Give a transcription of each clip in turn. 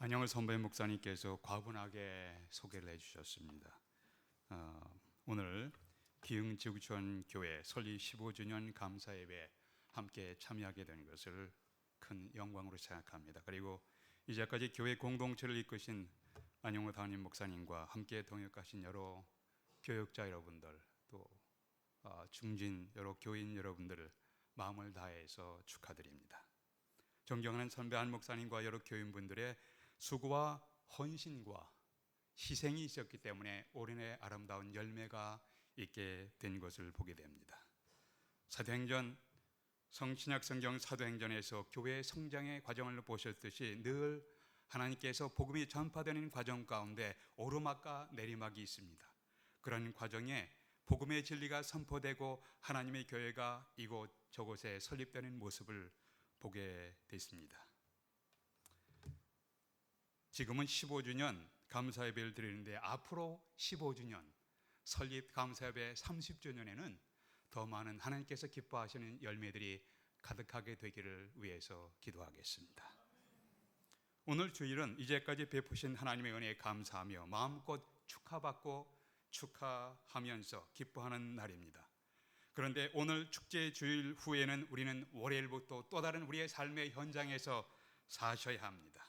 안영을 선배 목사님께서 과분하게 소개를 해주셨습니다. 오늘 기흥지구촌 교회 설립 15주년 감사예배 함께 참여하게 된 것을 큰 영광으로 생각합니다. 그리고 이제까지 교회 공동체를 이끄신 안영호 담임 목사님과 함께 동역하신 여러 교역자 여러분들, 또 중진 여러 교인 여러분들을 마음을 다해서 축하드립니다. 존경하는 선배 한 목사님과 여러 교인분들의 수고와 헌신과 희생이 있었기 때문에 올해의 아름다운 열매가 있게 된 것을 보게 됩니다. 사도행전, 신약 성경 사도행전에서 교회의 성장의 과정을 보셨듯이 늘 하나님께서 복음이 전파되는 과정 가운데 오르막과 내리막이 있습니다. 그런 과정에 복음의 진리가 선포되고 하나님의 교회가 이곳 저곳에 설립되는 모습을 보게 됐습니다. 지금은 15주년 감사예배를 드리는데 앞으로 15주년 설립 감사예배 30주년에는 더 많은 하나님께서 기뻐하시는 열매들이 가득하게 되기를 위해서 기도하겠습니다. 오늘 주일은 이제까지 베푸신 하나님의 은혜에 감사하며 마음껏 축하받고 축하하면서 기뻐하는 날입니다. 그런데 오늘 축제 주일 후에는 우리는 월요일부터 또 다른 우리의 삶의 현장에서 사셔야 합니다.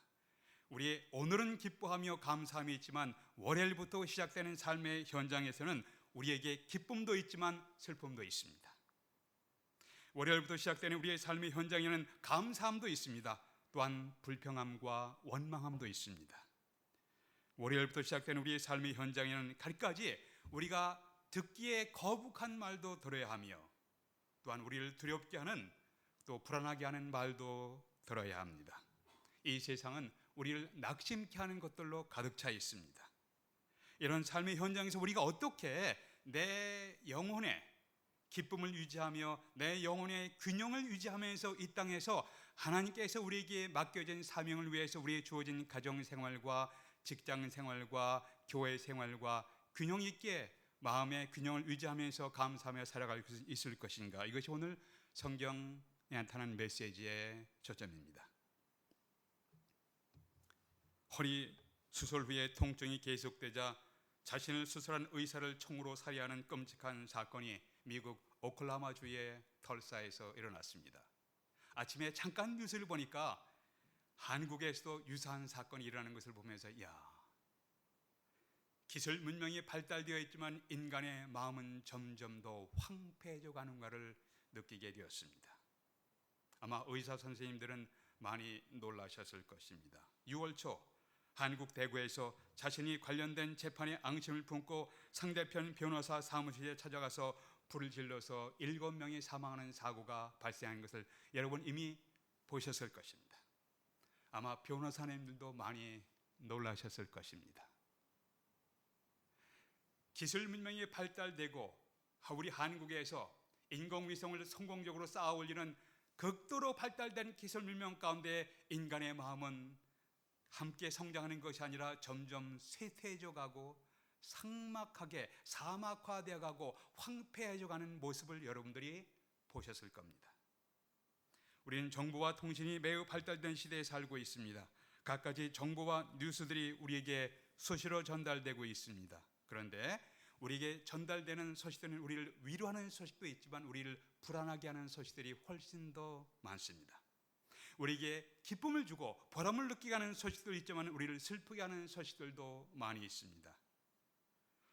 우리의 오늘은 기뻐하며 감사함이 있지만 월요일부터 시작되는 삶의 현장에서는 우리에게 기쁨도 있지만 슬픔도 있습니다. 월요일부터 시작되는 우리의 삶의 현장에는 감사함도 있습니다. 또한 불평함과 원망함도 있습니다. 월요일부터 시작되는 우리의 삶의 현장에는 갈까지 우리가 듣기에 거북한 말도 들어야 하며 또한 우리를 두렵게 하는 또 불안하게 하는 말도 들어야 합니다. 이 세상은 우리를 낙심케 하는 것들로 가득 차 있습니다. 이런 삶의 현장에서 우리가 어떻게 내 영혼의 기쁨을 유지하며 내 영혼의 균형을 유지하면서 이 땅에서 하나님께서 우리에게 맡겨진 사명을 위해서 우리의 주어진 가정생활과 직장생활과 교회생활과 균형 있게 마음의 균형을 유지하면서 감사하며 살아갈 수 있을 것인가, 이것이 오늘 성경에 나타난 메시지의 초점입니다. 허리 수술 후에 통증이 계속되자 자신을 수술한 의사를 총으로 살해하는 끔찍한 사건이 미국 오클라호마주의 털사에서 일어났습니다. 아침에 잠깐 뉴스를 보니까 한국에서도 유사한 사건이 일어나는 것을 보면서 기술 문명이 발달되어 있지만 인간의 마음은 점점 더 황폐해져 가는가를 느끼게 되었습니다. 아마 의사 선생님들은 많이 놀라셨을 것입니다. 6월 초 한국 대구에서 자신이 관련된 재판에 앙심을 품고 상대편 변호사 사무실에 찾아가서 불을 질러서 7명이 사망하는 사고가 발생한 것을 여러분 이미 보셨을 것입니다. 아마 변호사님들도 많이 놀라셨을 것입니다. 기술 문명이 발달되고 우리 한국에서 인공위성을 성공적으로 쌓아 올리는 극도로 발달된 기술 문명 가운데 인간의 마음은 함께 성장하는 것이 아니라 점점 쇠퇴해져 가고 삭막하게 사막화되어 가고 황폐해져 가는 모습을 여러분들이 보셨을 겁니다. 우리는 정보와 통신이 매우 발달된 시대에 살고 있습니다. 갖가지 정보와 뉴스들이 우리에게 수시로 전달되고 있습니다. 그런데 우리에게 전달되는 소식들은 우리를 위로하는 소식도 있지만 우리를 불안하게 하는 소식들이 훨씬 더 많습니다. 우리에게 기쁨을 주고 보람을 느끼게 하는 소식도 있지만 우리를 슬프게 하는 소식들도 많이 있습니다.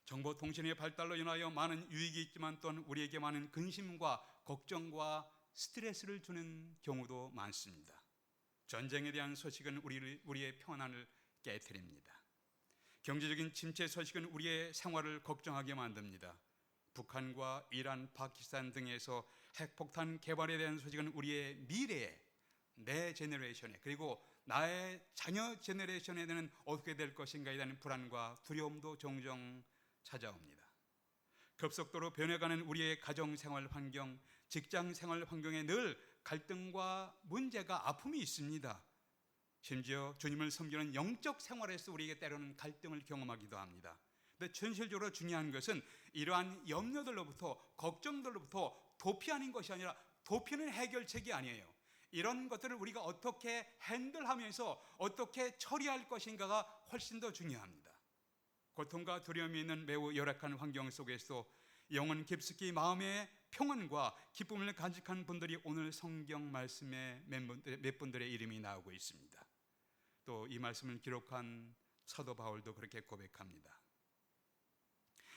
정보통신의 발달로 인하여 많은 유익이 있지만 또한 우리에게 많은 근심과 걱정과 스트레스를 주는 경우도 많습니다. 전쟁에 대한 소식은 우리의 평안을 깨트립니다. 경제적인 침체 소식은 우리의 생활을 걱정하게 만듭니다. 북한과 이란, 파키스탄 등에서 핵폭탄 개발에 대한 소식은 우리의 미래에 내 제너레이션에 그리고 나의 자녀 제너레이션에 대한 어떻게 될 것인가에 대한 불안과 두려움도 종종 찾아옵니다. 급속도로 변해가는 우리의 가정생활 환경, 직장생활 환경에 늘 갈등과 문제가 아픔이 있습니다. 심지어 주님을 섬기는 영적 생활에서 우리에게 때로는 갈등을 경험하기도 합니다. 근데 현실적으로 중요한 것은 이러한 염려들로부터 걱정들로부터 도피하는 것이 아니라 도피는 해결책이 아니에요. 이런 것들을 우리가 어떻게 핸들하면서 어떻게 처리할 것인가가 훨씬 더 중요합니다. 고통과 두려움이 있는 매우 열악한 환경 속에서 영혼 깊숙이 마음의 평안과 기쁨을 간직한 분들이 오늘 성경 말씀에 몇 분들의 이름이 나오고 있습니다. 또 이 말씀을 기록한 사도 바울도 그렇게 고백합니다.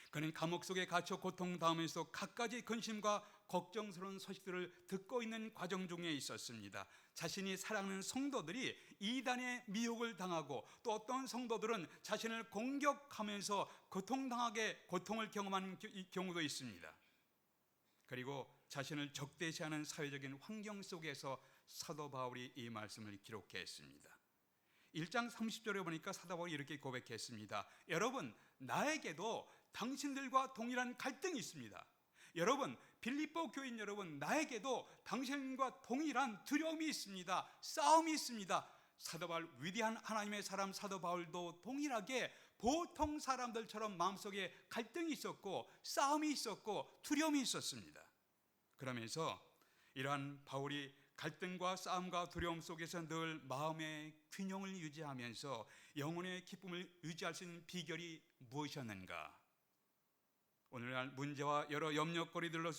그는 감옥 속에 갇혀 고통당하면서 갖가지 근심과 걱정스러운 소식들을 듣고 있는 과정 중에 있었습니다. 자신이 사랑하는 성도들이 이단의 미혹을 당하고 또 어떤 성도들은 자신을 공격하면서 고통을 경험하는 경우도 있습니다. 그리고 자신을 적대시하는 사회적인 환경 속에서 사도 바울이 이 말씀을 기록했습니다. 1장 30절에 보니까 사도 바울이 이렇게 고백했습니다. 여러분, 나에게도 당신들과 동일한 갈등이 있습니다. 여러분, 빌립보 교인 여러분, 나에게도 당신과 동일한 두려움이 있습니다. 싸움이 있습니다. 사도 바울, 위대한 하나님의 사람 사도 바울도 동일하게 보통 사람들처럼 마음속에 갈등이 있었고 싸움이 있었고 두려움이 있었습니다. 그러면서 이러한 바울이 갈등과 싸움과 두려움 속에서 늘 마음의 균형을 유지하면서 영혼의 기쁨을 유지할 수 있는 비결이 무엇이었는가? 오늘날 문제와 여러 염려거리들로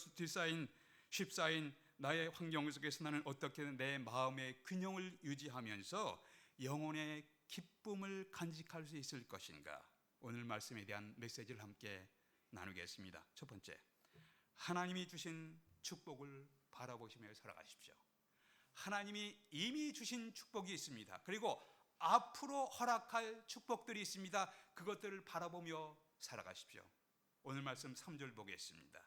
휩싸인 나의 환경 속에서 나는 어떻게 내 마음의 균형을 유지하면서 영혼의 기쁨을 간직할 수 있을 것인가? 오늘 말씀에 대한 메시지를 함께 나누겠습니다. 첫 번째, 하나님이 주신 축복을 바라보시며 살아가십시오. 하나님이 이미 주신 축복이 있습니다. 그리고 앞으로 허락할 축복들이 있습니다. 그것들을 바라보며 살아가십시오. 오늘 말씀 3절 보겠습니다.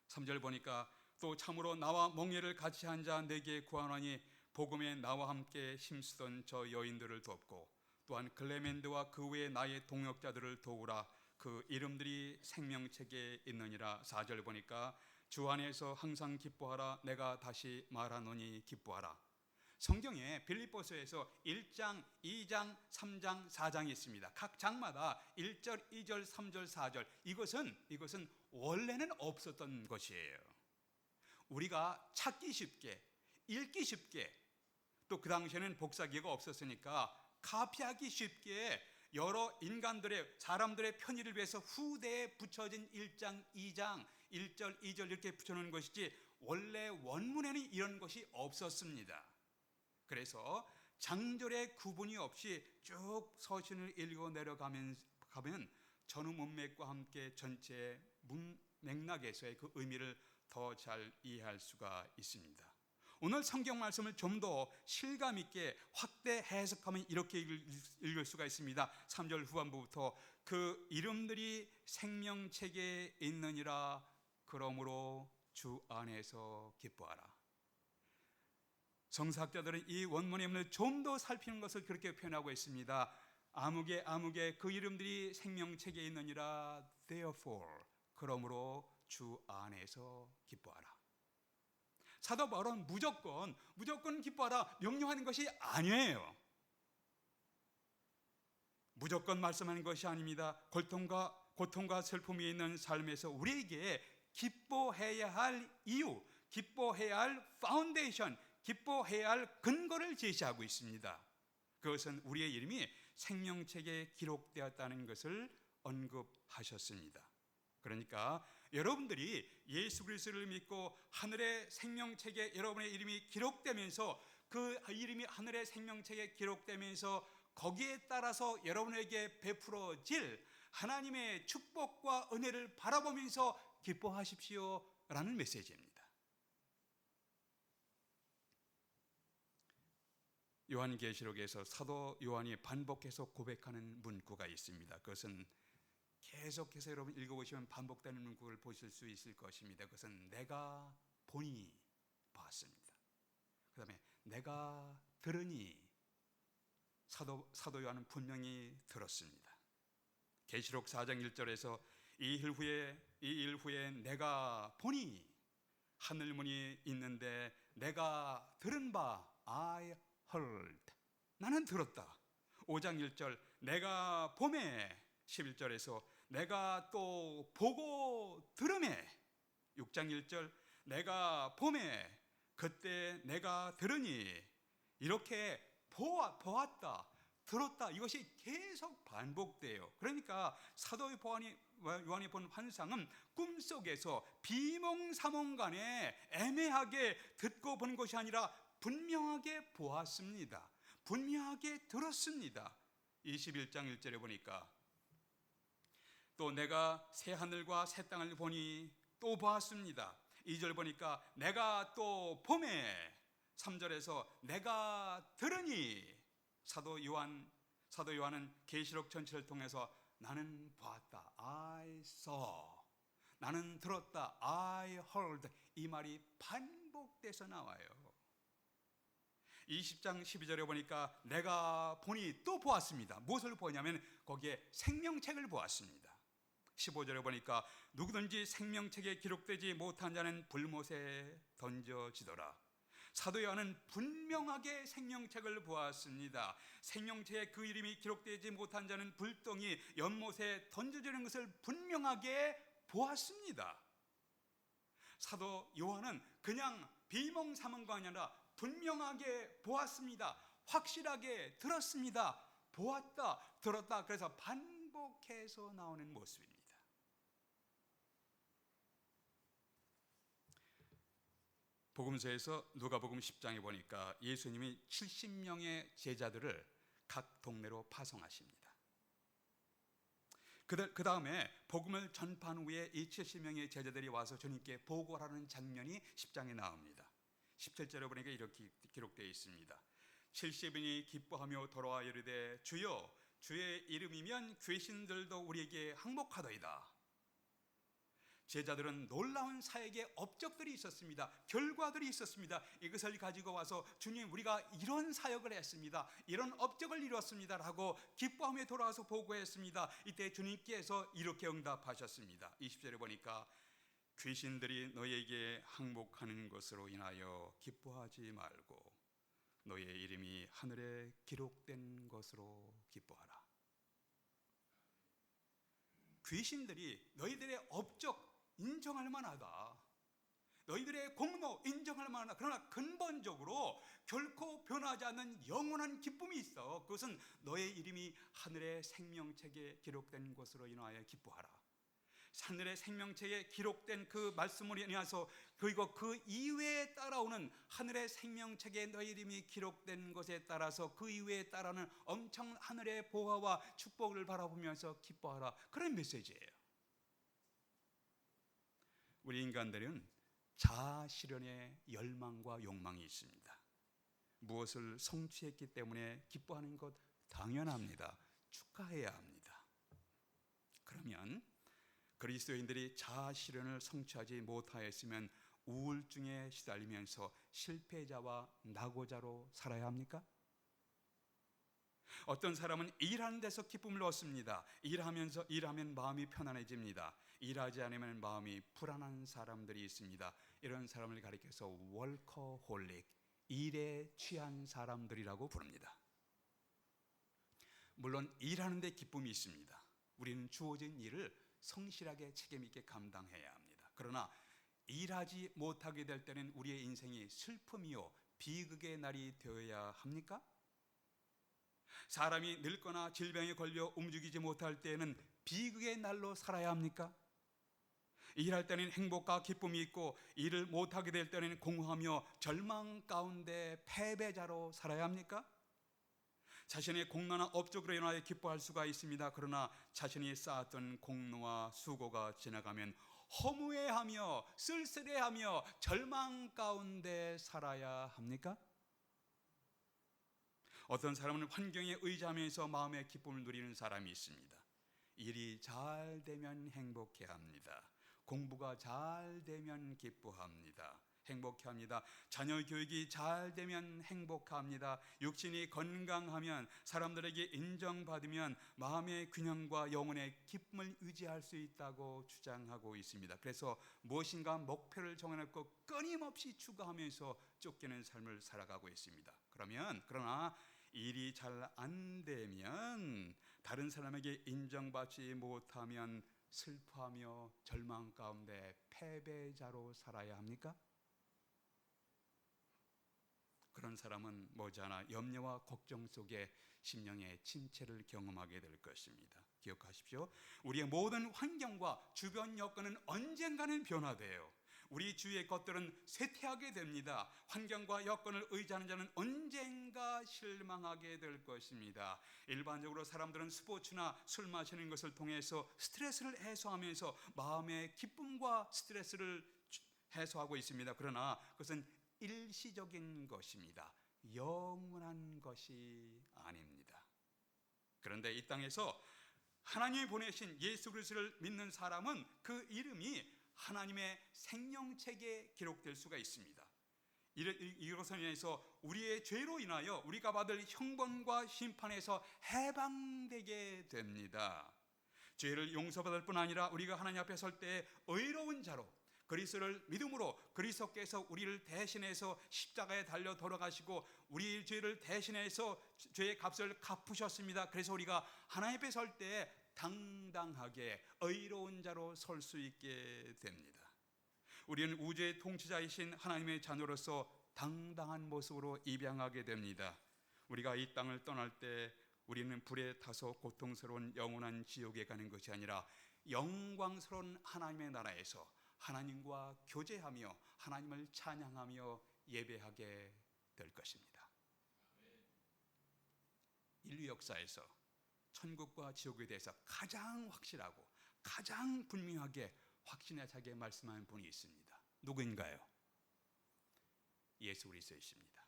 3절 보니까 또 참으로 나와 멍에를 같이 한 자 내게 구하노니 복음에 나와 함께 힘쓰던 저 여인들을 돕고 또한 클레멘드와 그 외에 나의 동역자들을 도우라. 그 이름들이 생명책에 있느니라. 4절 보니까 주 안에서 항상 기뻐하라. 내가 다시 말하노니 기뻐하라. 성경에 빌립보서에서 1장, 2장, 3장, 4장이 있습니다. 각 장마다 1절, 2절, 3절, 4절. 이것은 원래는 없었던 것이에요. 우리가 찾기 쉽게, 읽기 쉽게, 또 그 당시에는 복사기가 없었으니까 카피하기 쉽게 여러 사람들의 편의를 위해서 후대에 붙여진 1장, 2장, 1절, 2절 이렇게 붙여놓은 것이지 원래 원문에는 이런 것이 없었습니다. 그래서 장절의 구분이 없이 쭉 서신을 읽어 내려가면 전후 문맥과 함께 전체 맥락에서의 그 의미를 더 잘 이해할 수가 있습니다. 오늘 성경 말씀을 좀 더 실감 있게 확대 해석하면 이렇게 읽을 수가 있습니다. 3절 후반부부터 그 이름들이 생명책에 있느니라. 그러므로 주 안에서 기뻐하라. 성사학자들은 이 원문의 의미를 좀 더 살피는 것을 그렇게 표현하고 있습니다. 아무개 그 이름들이 생명책에 있느니라. Therefore, 그러므로 주 안에서 기뻐하라. 사도 바울은 무조건 기뻐하라 명령하는 것이 아니에요. 무조건 말씀하는 것이 아닙니다. 고통과 슬픔이 있는 삶에서 우리에게 기뻐해야 할 이유, 기뻐해야 할 파운데이션, 기뻐해야 할 근거를 제시하고 있습니다. 그것은 우리의 이름이 생명책에 기록되었다는 것을 언급하셨습니다. 그러니까 여러분들이 예수 그리스도를 믿고 하늘의 생명책에 여러분의 이름이 기록되면서 그 이름이 하늘의 생명책에 기록되면서 거기에 따라서 여러분에게 베풀어질 하나님의 축복과 은혜를 바라보면서 기뻐하십시오 라는 메시지입니다. 요한계시록에서 사도 요한이 반복해서 고백하는 문구가 있습니다. 그것은 계속해서 여러분 읽어보시면 반복되는 문구를 보실 수 있을 것입니다. 그것은 내가 보니 봤습니다. 그 다음에 내가 들으니 사도 요한은 분명히 들었습니다. 계시록 4장 1절에서 이 일 후에 내가 보니 하늘문이 있는데 내가 들은 바 I heard 나는 들었다. 5장 1절 내가 보매 11절에서 내가 또 보고 들으매 6장 1절 내가 보매 그때 내가 들으니 이렇게 보았다, 들었다, 이것이 계속 반복돼요. 그러니까 사도 요한이 본 환상은 꿈속에서 비몽사몽간에 애매하게 듣고 본 것이 아니라 분명하게 보았습니다. 분명하게 들었습니다. 21장 1절에 보니까 또 내가 새 하늘과 새 땅을 보니 또 보았습니다. 2절 보니까 내가 또 보매, 3절에서 내가 들으니, 사도 요한은 계시록 전체를 통해서 나는 보았다, I saw, 나는 들었다, I heard, 이 말이 반복돼서 나와요. 20장 12절에 보니까 내가 보니 또 보았습니다. 무엇을 보냐면 거기에 생명책을 보았습니다. 15절에 보니까 누구든지 생명책에 기록되지 못한 자는 불못에 던져지더라. 사도 요한은 분명하게 생명책을 보았습니다. 생명책에 그 이름이 기록되지 못한 자는 불덩이 연못에 던져지는 것을 분명하게 보았습니다. 사도 요한은 그냥 비몽사몽가 아니라 분명하게 보았습니다. 확실하게 들었습니다. 보았다, 들었다. 그래서 반복해서 나오는 모습입니다. 복음서에서 누가복음 10장에 보니까 예수님이 70명의 제자들을 각 동네로 파송하십니다. 그 다음에 복음을 전파한 후에 이 70명의 제자들이 와서 주님께 보고를 하는 장면이 10장에 나옵니다. 17절에 보니까 이렇게 기록되어 있습니다. 70인이 기뻐하며 돌아와 이르되 주여, 주의 이름이면 귀신들도 우리에게 항복하더이다. 제자들은 놀라운 사역의 업적들이 있었습니다. 결과들이 있었습니다. 이것을 가지고 와서 주님, 우리가 이런 사역을 했습니다, 이런 업적을 이뤘습니다 라고 기뻐하며 돌아와서 보고했습니다. 이때 주님께서 이렇게 응답하셨습니다. 20절에 보니까 귀신들이 너에게 항복하는 것으로 인하여 기뻐하지 말고 너의 이름이 하늘에 기록된 것으로 기뻐하라. 귀신들이 너희들의 업적 인정할 만하다, 너희들의 공로 인정할 만하다. 그러나 근본적으로 결코 변하지 않는 영원한 기쁨이 있어. 그것은 너의 이름이 하늘의 생명책에 기록된 것으로 인하여 기뻐하라. 하늘의 생명책에 기록된 그 말씀으로 인해서, 그리고 그 이외에 따라오는 하늘의 생명책에 너희 이름이 기록된 것에 따라서 그 이외에 따라오는 엄청 하늘의 보화와 축복을 바라보면서 기뻐하라. 그런 메시지예요. 우리 인간들은 자아 실현의 열망과 욕망이 있습니다. 무엇을 성취했기 때문에 기뻐하는 것 당연합니다. 축하해야 합니다. 그러면 그리스도인들이 자아 실현을 성취하지 못하였으면 우울증에 시달리면서 실패자와 낙오자로 살아야 합니까? 어떤 사람은 일하는 데서 기쁨을 얻습니다. 일하면 마음이 편안해집니다. 일하지 않으면 마음이 불안한 사람들이 있습니다. 이런 사람을 가리켜서 월커홀릭, 일에 취한 사람들이라고 부릅니다. 물론 일하는 데 기쁨이 있습니다. 우리는 주어진 일을 성실하게 책임있게 감당해야 합니다. 그러나 일하지 못하게 될 때는 우리의 인생이 슬픔이요 비극의 날이 되어야 합니까? 사람이 늙거나 질병에 걸려 움직이지 못할 때에는 비극의 날로 살아야 합니까? 일할 때는 행복과 기쁨이 있고 일을 못하게 될 때는 공허하며 절망 가운데 패배자로 살아야 합니까? 자신의 공로나 업적으로 인하여 기뻐할 수가 있습니다. 그러나 자신이 쌓았던 공로와 수고가 지나가면 허무해하며 쓸쓸해하며 절망 가운데 살아야 합니까? 어떤 사람은 환경에 의지하면서 마음의 기쁨을 누리는 사람이 있습니다. 일이 잘 되면 행복해합니다. 공부가 잘 되면 기뻐합니다. 행복해합니다. 자녀 교육이 잘 되면 행복합니다. 육신이 건강하면, 사람들에게 인정받으면 마음의 균형과 영혼의 기쁨을 유지할 수 있다고 주장하고 있습니다. 그래서 무엇인가 목표를 정해놓고 끊임없이 추구하면서 쫓기는 삶을 살아가고 있습니다. 그러나 일이 잘 안 되면, 다른 사람에게 인정받지 못하면 슬퍼하며 절망 가운데 패배자로 살아야 합니까? 그런 사람은 머지않아 염려와 걱정 속에 심령의 침체를 경험하게 될 것입니다. 기억하십시오. 우리의 모든 환경과 주변 여건은 언젠가는 변화돼요. 우리 주위의 것들은 쇠퇴하게 됩니다. 환경과 여건을 의지하는 자는 언젠가 실망하게 될 것입니다. 일반적으로 사람들은 스포츠나 술 마시는 것을 통해서 스트레스를 해소하면서 마음의 기쁨과 스트레스를 해소하고 있습니다. 그러나 그것은 일시적인 것입니다. 영원한 것이 아닙니다. 그런데 이 땅에서 하나님이 보내신 예수 그리스도를 믿는 사람은 그 이름이 하나님의 생명책에 기록될 수가 있습니다. 이것으로 인해서 우리의 죄로 인하여 우리가 받을 형벌과 심판에서 해방되게 됩니다. 죄를 용서받을 뿐 아니라 우리가 하나님 앞에 설 때 의로운 자로 그리스도를 믿음으로 그리스도께서 우리를 대신해서 십자가에 달려 돌아가시고 우리 죄를 대신해서 죄의 값을 갚으셨습니다. 그래서 우리가 하나님 앞에 설 때 당당하게 의로운 자로 설 수 있게 됩니다. 우리는 우주의 통치자이신 하나님의 자녀로서 당당한 모습으로 입양하게 됩니다. 우리가 이 땅을 떠날 때 우리는 불에 타서 고통스러운 영원한 지옥에 가는 것이 아니라 영광스러운 하나님의 나라에서 하나님과 교제하며 하나님을 찬양하며 예배하게 될 것입니다. 인류 역사에서 천국과 지옥에 대해서 가장 확실하고 가장 분명하게 확신하게 말씀하는 분이 있습니다. 누구인가요? 예수 그리스도이십니다.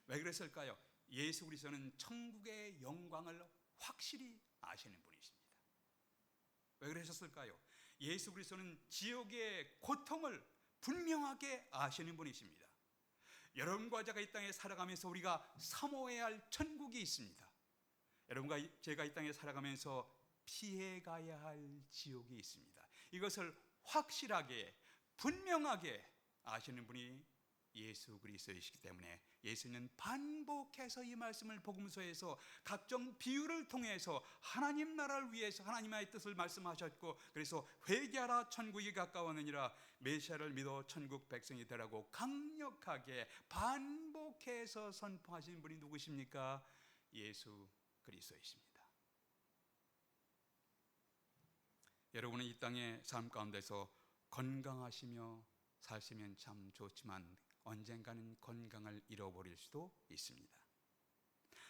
왜 그랬을까요? 예수 그리스도는 천국의 영광을 확실히 아시는 분이십니다. 왜 그러셨을까요? 예수 그리스도는 지옥의 고통을 분명하게 아시는 분이십니다. 여러분과 제가 이 땅에 살아가면서 우리가 사모해야 할 천국이 있습니다. 여러분과 제가 이 땅에 살아가면서 피해가야 할 지옥이 있습니다. 이것을 확실하게 분명하게 아시는 분이 예수 그리스도이시기 때문에 예수는 반복해서 이 말씀을 복음서에서 각종 비유를 통해서 하나님 나라를 위해서 하나님의 뜻을 말씀하셨고, 그래서 회개하라 천국이 가까웠느니라, 메시아를 믿어 천국 백성이 되라고 강력하게 반복해서 선포하신 분이 누구십니까? 예수 그리스도이십니다. 여러분은 이 땅의 삶 가운데서 건강하시며 사시면 참 좋지만 언젠가는 건강을 잃어버릴 수도 있습니다.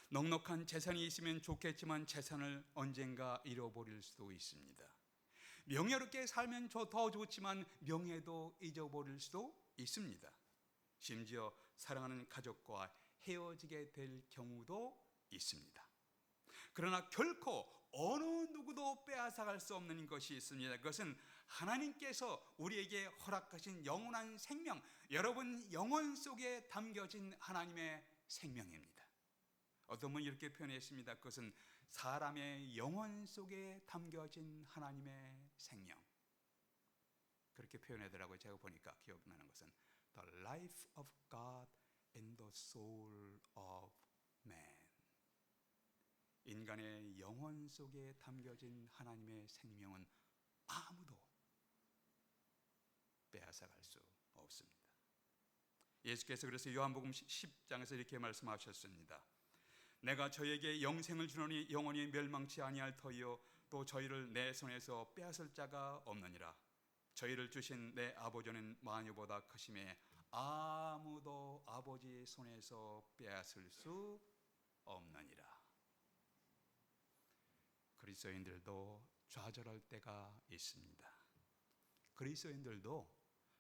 넉넉한 재산이 있으면 좋겠지만 재산을 언젠가 잃어버릴 수도 있습니다. 명예롭게 살면 더 좋지만 명예도 잊어버릴 수도 있습니다. 심지어 사랑하는 가족과 헤어지게 될 경우도 있습니다. 그러나 결코 어느 누구도 빼앗아갈 수 없는 것이 있습니다. 그것은 하나님께서 우리에게 허락하신 영원한 생명, 여러분 영혼 속에 담겨진 하나님의 생명입니다. 어떤 분이 이렇게 표현했습니다. 그것은 사람의 영혼 속에 담겨진 하나님의 생명. 그렇게 표현하더라고요. 제가 보니까 기억나는 것은 The life of God in the soul of man. 인간의 영혼 속에 담겨진 하나님의 생명은 아무도 빼앗아갈 수 없습니다. 예수께서 그래서 요한복음 10장에서 이렇게 말씀하셨습니다. 내가 저에게 영생을 주노니 영원히 멸망치 아니할 터이요 또 저희를 내 손에서 빼앗을 자가 없느니라. 저희를 주신 내 아버지는 만유보다 크심에 아무도 아버지 손에서 빼앗을 수 없느니라. 그리스도인들도 좌절할 때가 있습니다. 그리스도인들도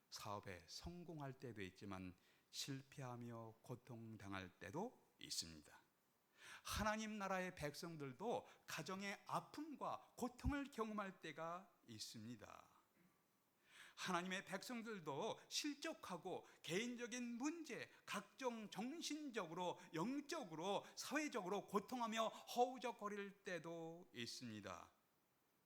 사업에 성공할 때도 있지만 실패하며 고통당할 때도 있습니다. 하나님 나라의 백성들도 가정의 아픔과 고통을 경험할 때가 있습니다. 하나님의 백성들도 실족하고 개인적인 문제, 각종 정신적으로, 영적으로, 사회적으로 고통하며 허우적거릴 때도 있습니다.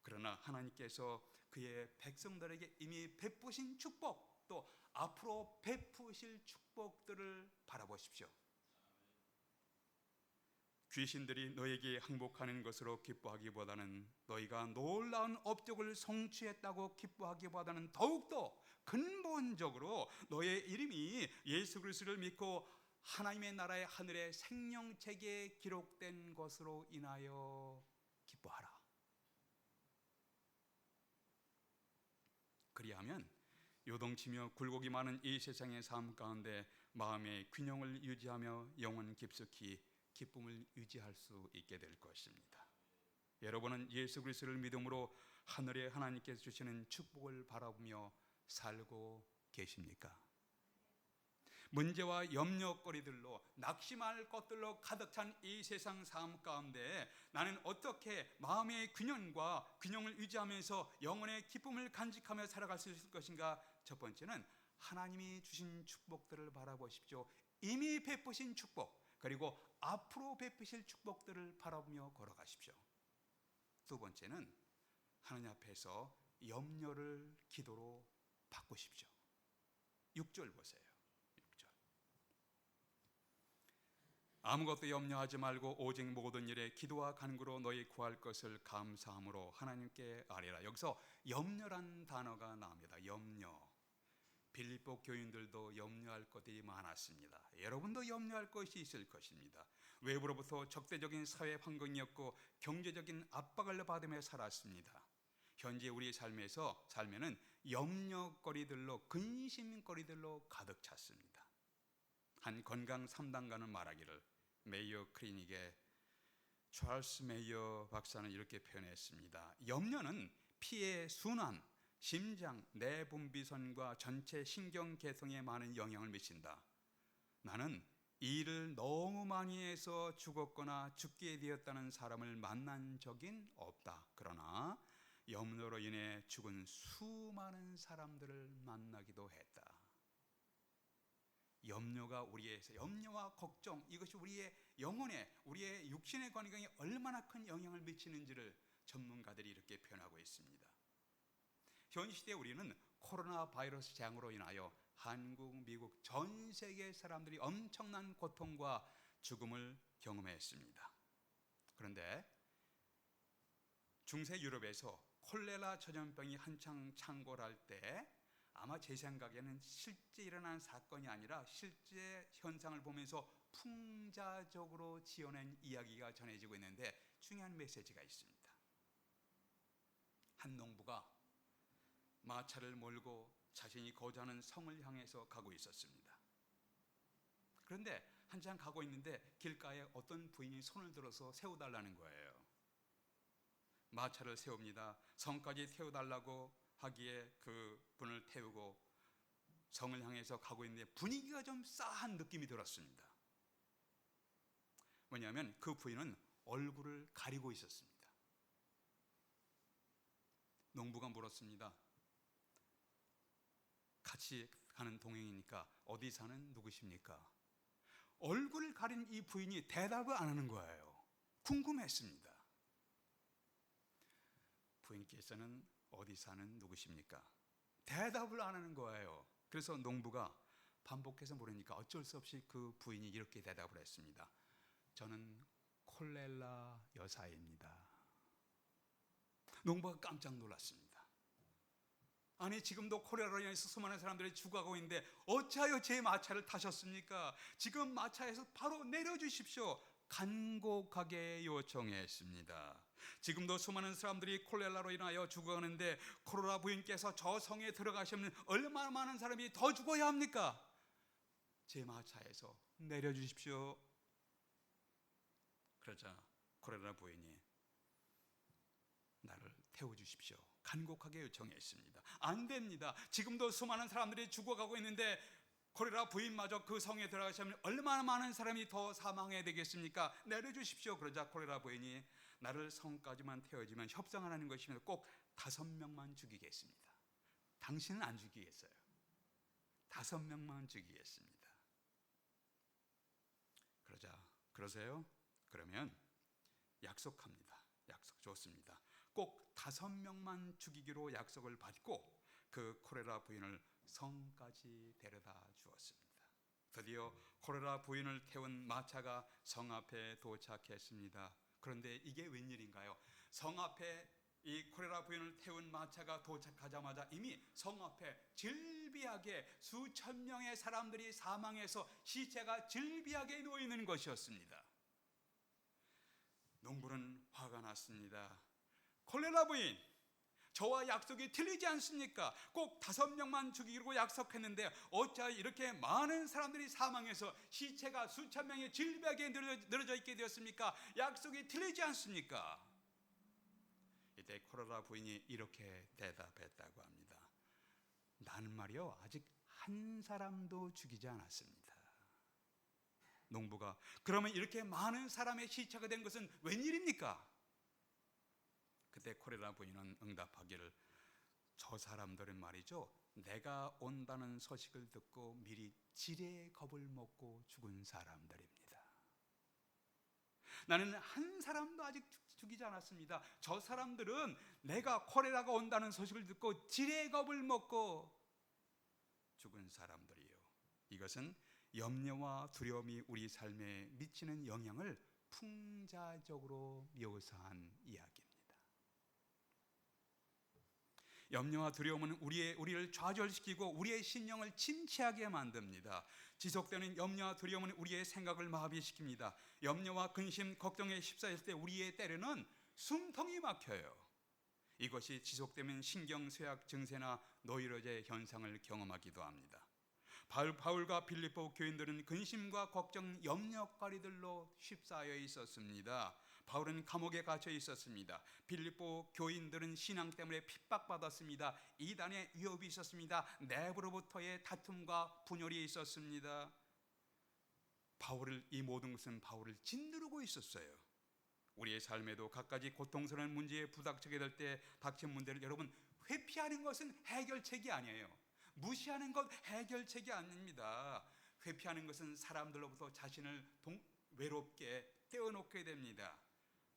그러나 하나님께서 그의 백성들에게 이미 베푸신 축복, 또 앞으로 베푸실 축복들을 바라보십시오. 귀신들이 너에게 항복하는 것으로 기뻐하기보다는 너희가 놀라운 업적을 성취했다고 기뻐하기보다는 더욱더 근본적으로 너의 이름이 예수 그리스도를 믿고 하나님의 나라의 하늘의 생명책에 기록된 것으로 인하여 기뻐하라. 그리하면 요동치며 굴곡이 많은 이 세상의 삶 가운데 마음의 균형을 유지하며 영혼 깊숙이 기쁨을 유지할 수 있게 될 것입니다. 여러분은 예수 그리스도를 믿음으로 하늘의 하나님께서 주시는 축복을 바라보며 살고 계십니까? 문제와 염려거리들로 낙심할 것들로 가득 찬 이 세상 삶 가운데 나는 어떻게 마음의 균형을 유지하면서 영혼의 기쁨을 간직하며 살아갈 수 있을 것인가? 첫 번째는 하나님이 주신 축복들을 바라보십시오. 이미 베푸신 축복, 그리고 앞으로 베푸실 축복들을 바라보며 걸어가십시오. 두 번째는 하나님 앞에서 염려를 기도로 바꾸십시오. 6절 보세요. 6절. 아무것도 염려하지 말고 오직 모든 일에 기도와 간구로 너희 구할 것을 감사함으로 하나님께 아뢰라. 여기서 염려란 단어가 나옵니다. 염려. 빌립보 교인들도 염려할 것들이 많았습니다. 여러분도 염려할 것이 있을 것입니다. 외부로부터 적대적인 사회 환경이었고 경제적인 압박을 받으며 살았습니다. 현재 우리 삶에는 염려거리들로, 근심거리들로 가득 찼습니다. 한 건강 3단가는 말하기를, 메이어 클리닉의 찰스 메이어 박사는 이렇게 표현했습니다. 염려는 피의 순환, 심장, 내분비선과 전체 신경계통에 많은 영향을 미친다. 나는 일을 너무 많이 해서 죽었거나 죽게 되었다는 사람을 만난 적은 없다. 그러나 염려로 인해 죽은 수많은 사람들을 만나기도 했다. 염려와 걱정, 이것이 우리의 영혼에, 우리의 육신의 건강에 얼마나 큰 영향을 미치는지를 전문가들이 이렇게 표현하고 있습니다. 현 시대에 우리는 코로나 바이러스 재앙으로 인하여 한국, 미국, 전 세계 사람들이 엄청난 고통과 죽음을 경험했습니다. 그런데 중세 유럽에서 콜레라 전염병이 한창 창궐할 때 아마 제 생각에는 실제 일어난 사건이 아니라 실제 현상을 보면서 풍자적으로 지어낸 이야기가 전해지고 있는데 중요한 메시지가 있습니다. 한 농부가 마차를 몰고 자신이 거주하는 성을 향해서 가고 있었습니다. 그런데 한참 가고 있는데 길가에 어떤 부인이 손을 들어서 세워달라는 거예요. 마차를 세웁니다. 성까지 태워달라고 하기에 그 분을 태우고 성을 향해서 가고 있는데 분위기가 좀 싸한 느낌이 들었습니다. 뭐냐면 그 부인은 얼굴을 가리고 있었습니다. 농부가 물었습니다. 같이 가는 동행이니까 어디 사는 누구십니까? 얼굴을 가린 이 부인이 대답을 안 하는 거예요. 궁금했습니다. 부인께서는 어디 사는 누구십니까? 대답을 안 하는 거예요. 그래서 농부가 반복해서 물으니까 어쩔 수 없이 그 부인이 이렇게 대답을 했습니다. 저는 콜렐라 여사입니다. 농부가 깜짝 놀랐습니다. 아니, 지금도 콜레라로 인해서 수많은 사람들이 죽어가고 있는데 어찌하여 제 마차를 타셨습니까? 지금 마차에서 바로 내려주십시오. 간곡하게 요청했습니다. 지금도 수많은 사람들이 콜레라로 인하여 죽어가는데 콜레라 부인께서 저 성에 들어가시면 얼마나 많은 사람이 더 죽어야 합니까? 제 마차에서 내려주십시오. 그러자 콜레라 부인이 나를 태워주십시오. 간곡하게 요청했습니다. 안 됩니다. 지금도 수많은 사람들이 죽어가고 있는데 콜레라 부인마저 그 성에 들어가시면 얼마나 많은 사람이 더 사망해야 되겠습니까? 내려주십시오. 그러자 콜레라 부인이 나를 성까지만 태워주면 협상하라는 것이면 꼭 5명만 죽이겠습니다. 당신은 안 죽이겠어요. 5명만 죽이겠습니다. 그러세요? 그러면 약속합니다. 약속 좋습니다. 꼭 5명만 죽이기로 약속을 받고 그 콜레라 부인을 성까지 데려다 주었습니다. 드디어 콜레라 부인을 태운 마차가 성 앞에 도착했습니다. 그런데 이게 웬일인가요? 성 앞에 이 콜레라 부인을 태운 마차가 도착하자마자 이미 성 앞에 즐비하게 수천 명의 사람들이 사망해서 시체가 즐비하게 놓이는 것이었습니다. 농부는 화가 났습니다. 콜레라 부인, 저와 약속이 틀리지 않습니까? 꼭 5명만 죽이기로 약속했는데 어찌 이렇게 많은 사람들이 사망해서 시체가 수천 명의 질비하게 늘어져 있게 되었습니까? 약속이 틀리지 않습니까? 이때 콜레라 부인이 이렇게 대답했다고 합니다. 나는 말이요, 아직 한 사람도 죽이지 않았습니다. 농부가, 그러면 이렇게 많은 사람의 시체가 된 것은 웬일입니까? 그때 콜레라 부인은 응답하기를, 저 사람들은 말이죠, 내가 온다는 소식을 듣고 미리 지레 겁을 먹고 죽은 사람들입니다. 나는 한 사람도 아직 죽이지 않았습니다. 저 사람들은 내가 콜레라가 온다는 소식을 듣고 지레 겁을 먹고 죽은 사람들이요. 이것은 염려와 두려움이 우리 삶에 미치는 영향을 풍자적으로 묘사한 이야기입니다. 염려와 두려움은 우리를 좌절시키고 우리의 신령을 침체하게 만듭니다. 지속되는 염려와 두려움은 우리의 생각을 마비시킵니다. 염려와 근심, 걱정에 휩싸였을 때 우리의 때로는 숨통이 막혀요. 이것이 지속되면 신경쇠약 증세나 노이로제 현상을 경험하기도 합니다. 바울과 빌립보 교인들은 근심과 걱정, 염려거리들로 휩싸여 있었습니다. 바울은 감옥에 갇혀 있었습니다. 빌립보 교인들은 신앙 때문에 핍박받았습니다. 이단의 위협이 있었습니다. 내부로부터의 다툼과 분열이 있었습니다. 이 모든 것은 바울을 짓누르고 있었어요. 우리의 삶에도 갖가지 고통스러운 문제에 부닥치게 될 때 닥친 문제를 여러분, 회피하는 것은 해결책이 아니에요. 무시하는 것 해결책이 아닙니다. 회피하는 것은 사람들로부터 자신을 외롭게 떼어놓게 됩니다.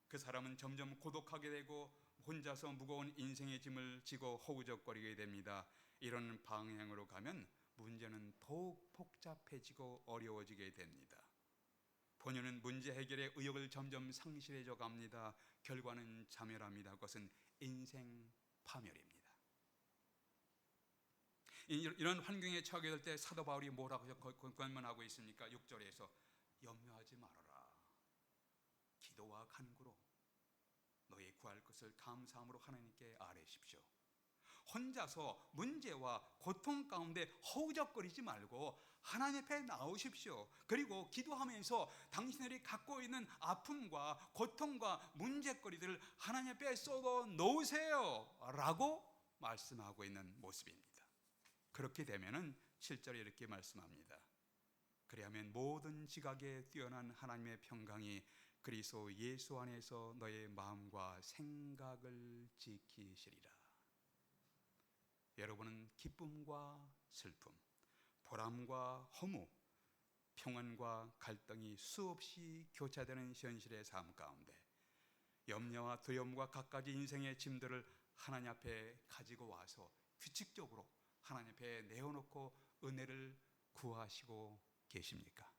그 사람은 점점 고독하게 되고 혼자서 무거운 인생의 짐을 지고 허우적거리게 됩니다. 이런 방향으로 가면 문제는 더욱 복잡해지고 어려워지게 됩니다. 본인은 문제 해결의 의욕을 점점 상실해져 갑니다. 결과는 자멸합니다. 그것은 인생 파멸입니다. 이런 환경에 처하게 될 때 사도 바울이 뭐라고 권면하고 있습니까? 6절에서 염려하지 말아라. 기도와 간구로 너희 구할 것을 감사함으로 하나님께 아뢰십시오. 혼자서 문제와 고통 가운데 허우적거리지 말고 하나님 앞에 나오십시오. 그리고 기도하면서 당신들이 갖고 있는 아픔과 고통과 문제거리들을 하나님 앞에 쏟아 놓으세요 라고 말씀하고 있는 모습입니다. 그렇게 되면은 7절에 이렇게 말씀합니다. 그리하면 모든 지각에 뛰어난 하나님의 평강이 그리스도 예수 안에서 너의 마음과 생각을 지키시리라. 여러분은 기쁨과 슬픔, 보람과 허무, 평안과 갈등이 수없이 교차되는 현실의 삶 가운데 염려와 두려움과 갖가지 인생의 짐들을 하나님 앞에 가지고 와서 규칙적으로 하나님 앞에 내어놓고 은혜를 구하시고 계십니까?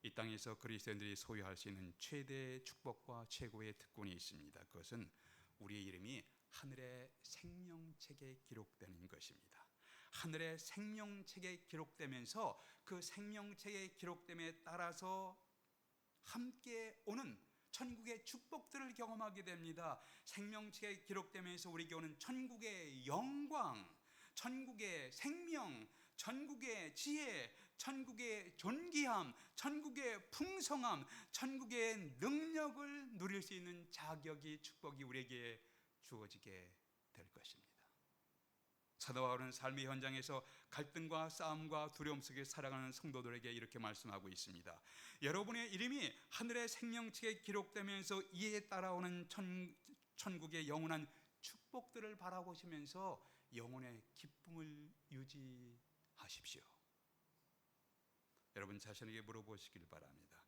이 땅에서 그리스도인들이 소유할 수 있는 최대의 축복과 최고의 특권이 있습니다. 그것은 우리의 이름이 하늘의 생명책에 기록되는 것입니다. 하늘의 생명책에 기록되면서 그 생명책에 기록됨에 따라서 함께 오는 천국의 축복들을 경험하게 됩니다. 생명책에 기록되면서 우리에게 오는 천국의 영광, 천국의 생명, 천국의 지혜, 천국의 존귀함, 천국의 풍성함, 천국의 능력을 누릴 수 있는 자격이, 축복이 우리에게 주어지게 될 것입니다. 사도 바울은 삶의 현장에서 갈등과 싸움과 두려움 속에 살아가는 성도들에게 이렇게 말씀하고 있습니다. 여러분의 이름이 하늘의 생명책에 기록되면서 이에 따라오는 천국의 영원한 축복들을 바라보시면서 영혼의 기쁨을 유지하십시오. 여러분 자신에게 물어보시길 바랍니다.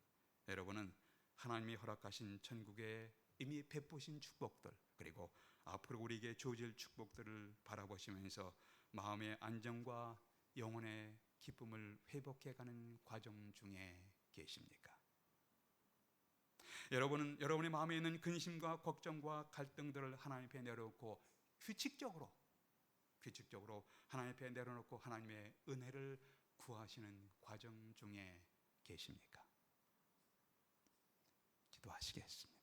여러분은 하나님이 허락하신 천국에 이미 베푸신 축복들, 그리고 앞으로 우리에게 주어질 축복들을 바라보시면서 마음의 안정과 영혼의 기쁨을 회복해가는 과정 중에 계십니까? 여러분의 마음에 있는 근심과 걱정과 갈등들을 하나님 앞에 내려놓고 규칙적으로 하나님 앞에 내려놓고 하나님의 은혜를 구하시는 과정 중에 계십니까? 기도하시겠습니다.